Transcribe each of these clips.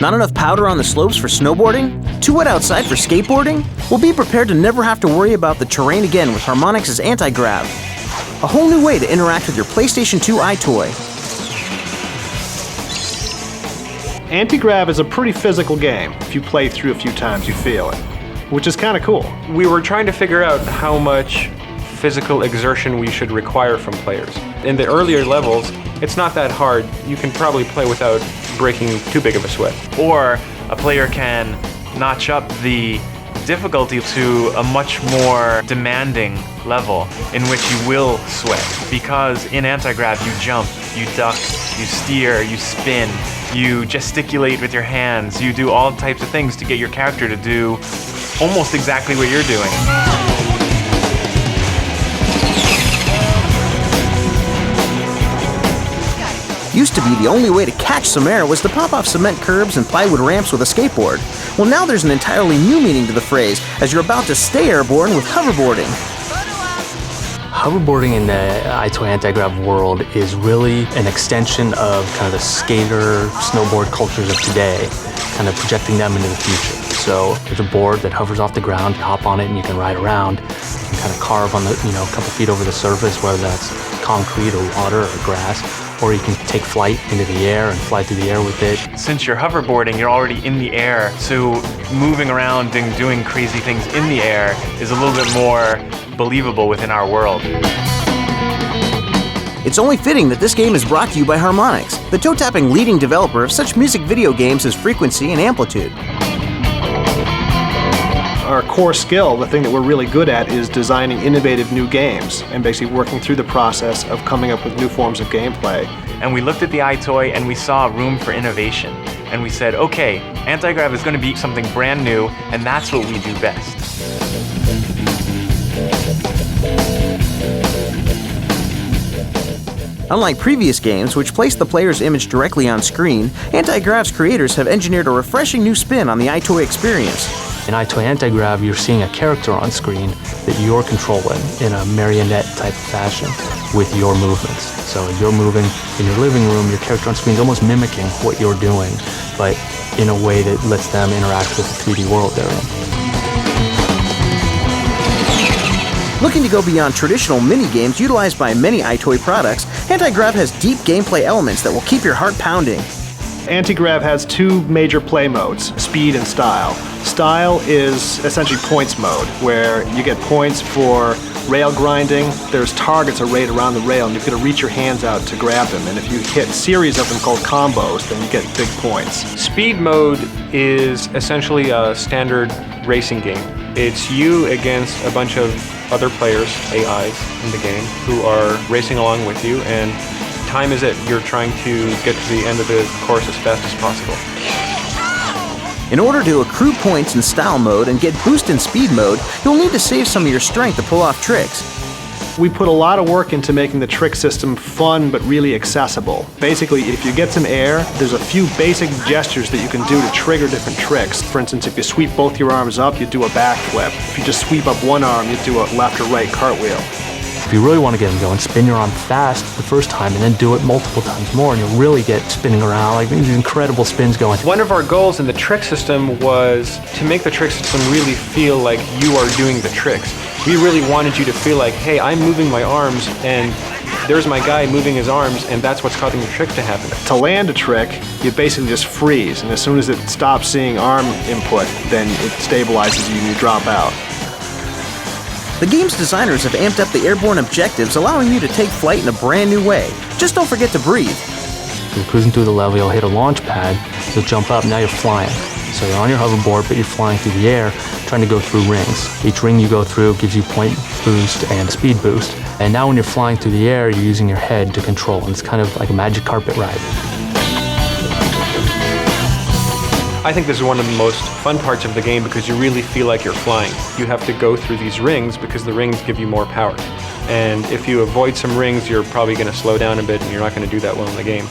Not enough powder on the slopes for snowboarding? Too wet outside for skateboarding? Well, be prepared to never have to worry about the terrain again with Harmonix's Antigrav. A whole new way to interact with your PlayStation 2 EyeToy. Antigrav is a pretty physical game. If you play through a few times, you feel it, which is kind of cool. We were trying to figure out how much physical exertion we should require from players. In the earlier levels, it's not that hard. You can probably play without breaking too big of a sweat. Or a player can notch up the difficulty to a much more demanding level in which you will sweat. Because in Antigrav you jump, you duck, you steer, you spin, you gesticulate with your hands, you do all types of things to get your character to do almost exactly what you're doing. Used to be the only way to catch some air was to pop off cement curbs and plywood ramps with a skateboard. Well, now there's an entirely new meaning to the phrase, as you're about to stay airborne with hoverboarding. Hoverboarding in the EyeToy Antigrav world is really an extension of kind of the skater, snowboard cultures of today, kind of projecting them into the future. So there's a board that hovers off the ground, you hop on it and you can ride around. You can kind of carve on the, a couple feet over the surface, whether that's concrete or water or grass, or you can take flight into the air and fly through the air with it. Since you're hoverboarding, you're already in the air, so moving around and doing crazy things in the air is a little bit more believable within our world. It's only fitting that this game is brought to you by Harmonix, the toe-tapping leading developer of such music video games as Frequency and Amplitude. Our core skill, the thing that we're really good at, is designing innovative new games and basically working through the process of coming up with new forms of gameplay. And we looked at the EyeToy and we saw room for innovation. And we said, okay, Antigrav is going to be something brand new, and that's what we do best. Unlike previous games, which place the player's image directly on screen, Antigrav's creators have engineered a refreshing new spin on the EyeToy experience. In EyeToy Antigrav, you're seeing a character on screen that you're controlling in a marionette type of fashion with your movements. So you're moving in your living room, your character on screen is almost mimicking what you're doing, but in a way that lets them interact with the 3D world they're in. Looking to go beyond traditional mini-games utilized by many EyeToy products, Antigrav has deep gameplay elements that will keep your heart pounding. Antigrav has two major play modes, speed and style. Style is essentially points mode, where you get points for rail grinding. There's targets arrayed around the rail, and you've got to reach your hands out to grab them. And if you hit a series of them called combos, then you get big points. Speed mode is essentially a standard racing game. It's you against a bunch of other players, AIs in the game, who are racing along with you, and time is it. You're trying to get to the end of the course as fast as possible. In order to accrue points in style mode and get boost in speed mode, you'll need to save some of your strength to pull off tricks. We put a lot of work into making the trick system fun but really accessible. Basically, if you get some air, there's a few basic gestures that you can do to trigger different tricks. For instance, if you sweep both your arms up, you do a backflip. If you just sweep up one arm, you do a left or right cartwheel. If you really want to get them going, spin your arm fast the first time and then do it multiple times more, and you'll really get spinning around, like these incredible spins going. One of our goals in the trick system was to make the trick system really feel like you are doing the tricks. We really wanted you to feel like, hey, I'm moving my arms, and there's my guy moving his arms, and that's what's causing the trick to happen. To land a trick, you basically just freeze, and as soon as it stops seeing arm input, then it stabilizes you and you drop out. The game's designers have amped up the airborne objectives, allowing you to take flight in a brand new way. Just don't forget to breathe. You're cruising through the level, you'll hit a launch pad, you'll jump up, now you're flying. So you're on your hoverboard, but you're flying through the air, trying to go through rings. Each ring you go through gives you point boost and speed boost. And now when you're flying through the air, you're using your head to control, and it's kind of like a magic carpet ride. I think this is one of the most fun parts of the game because you really feel like you're flying. You have to go through these rings because the rings give you more power. And if you avoid some rings, you're probably going to slow down a bit and you're not going to do that well in the game.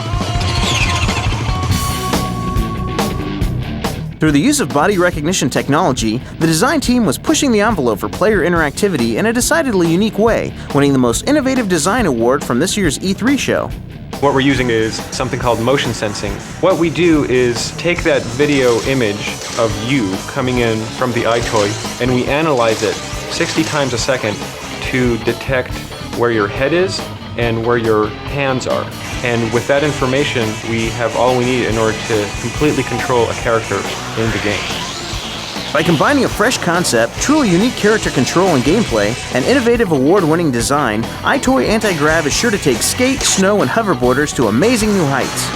Through the use of body recognition technology, the design team was pushing the envelope for player interactivity in a decidedly unique way, winning the Most Innovative Design Award from this year's E3 show. What we're using is something called motion sensing. What we do is take that video image of you coming in from the EyeToy and we analyze it 60 times a second to detect where your head is and where your hands are. And with that information, we have all we need in order to completely control a character in the game. By combining a fresh concept, truly unique character control and gameplay, and innovative award-winning design, EyeToy Antigrav is sure to take skate, snow, and hoverboarders to amazing new heights.